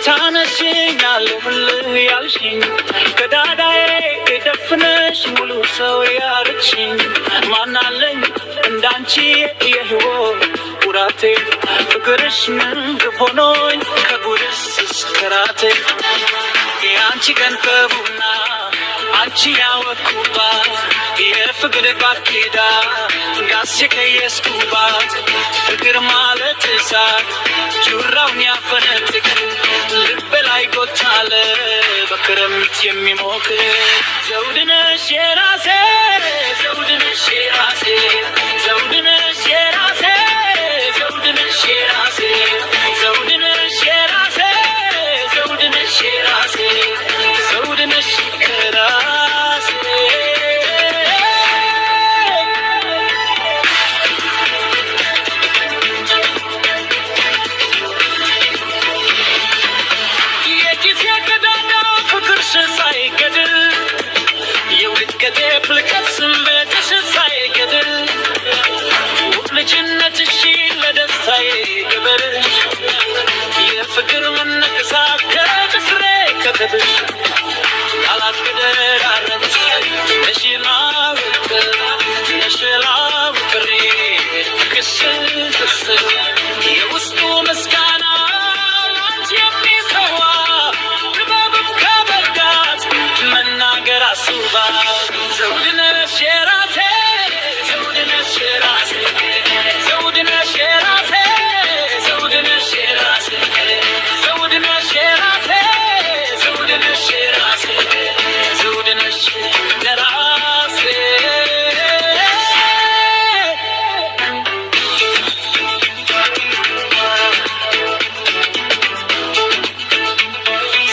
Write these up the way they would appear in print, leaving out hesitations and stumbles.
ስታነሽኛለሁ ብለህ ያልሽኝ ከዳዳዬ ደፍነሽ ሙሉ ሰው ያርችኝ ማናለኝ እንዳንቺ የህይወት ኩራቴ ፍቅርሽ ምን ሆኖኝ ከጉድስ እስከራቴ ያንቺ ገንዘቡና አንቺ ያወኩባት የፍቅር ባኪዳ ጋስ ከየስኩባት ፍቅር ማለት እሳት ጁራውን ያፈነጥቅ ልብ ላይ ጎታለ በክረምት የሚሞቅ ዘውድነሽ የራሴ ዘውድነሽ የራሴ ዘውድነሽ የራሴ ዘውድነሽ የራሴ ዘውድነሽ የራሴ ዘውድነሽ የራሴ ዘውድነሽ የራሴ የጊዜ ቀዳዳ ፍቅርሽ ሳይገድል የውድቀቴ ፍልቀት ስሜትሽ ሳይገድል ውብ ልጅነትሽ ለደስታዬ ግብር የፍቅር መነቅሳት ከጥፍሬ ከትብሽ ቃላት ገደራረብሽ ነሽላው ፍሬ ክስክስ የውስጡ ምስጋና ላንቺ የሚሰዋ ድባብም ከበዳት መናገር አስባ ዘውድነሽ የራሴ ዘውድነሽ የራሴ ዘውድነሽ የራሴ ዘውድነሽ የራሴ ዘውድነሽ የራሴ ዘውድነሽ የራሴ ዘውድነሽ የራሴ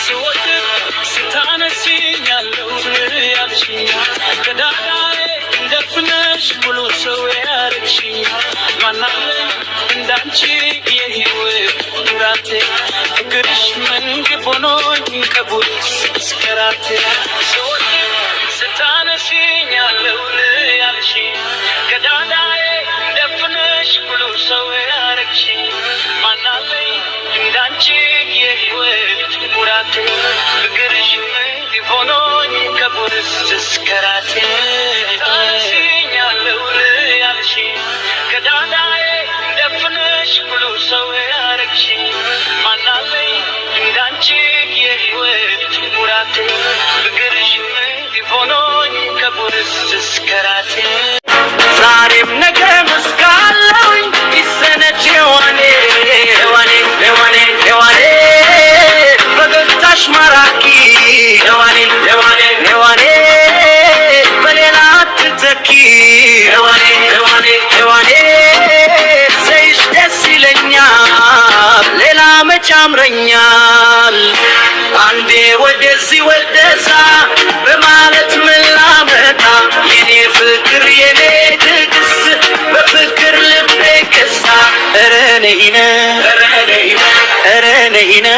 ስወድቅ ስታነሽኛለሁ ያልሽኝ ከዳዳዬ ደፍነሽ ሙሉ ሰው ያረግሽኝ ማናለኝ እንዳንቺ የህይወት ኩራቴ ፍቅርሽ መንገድ ሆኖኝ ከቡድስ እስከራቴ ስወድቅ ስታነሽኛለሁ ያልሽኝ ከዳዳዬ ደፍነሽ ሙሉ ሰው ያረግሽኝ ማናለኝ እንዳንቺ የህይወት ኩራቴ ፍቅርሽ መንገድ ሆኖኝ ከቡድስ እስከራቴ ታነሽኛለሁ ያልሽኝ ከዳዳዬ ደፍነሽ ሙሉ ሰው ያረግሽኝ ማናለኝ እንዳንቺ የህይወት ኩራቴ ፍቅርሽ መንገድ ሆኖኝ ከቡድስ እስከራቴ ዛሬም ነገ መስካለሁኝ ይሰነች ሔዋኔ ሔዋኔ ሔዋኔ ሔዋኔ ፈገግታሽ ማራኪ ሔዋኔ ሔዋኔ ሔዋኔ በሌላ አትተኪ ሔዋኔ ሔዋኔ ሔዋኔ ዘይሽ ደስ ይለኛል ሌላ መች ያምረኛል አንዴ ወደዚህ ወደዛ በማለት ምን ላመጣ የኔ ፍቅር የኔ ትዕግስት በፍቅር ልቤ ገዛ ኧረ ነይነ ኧረ ነይነ ኧረ ነይነ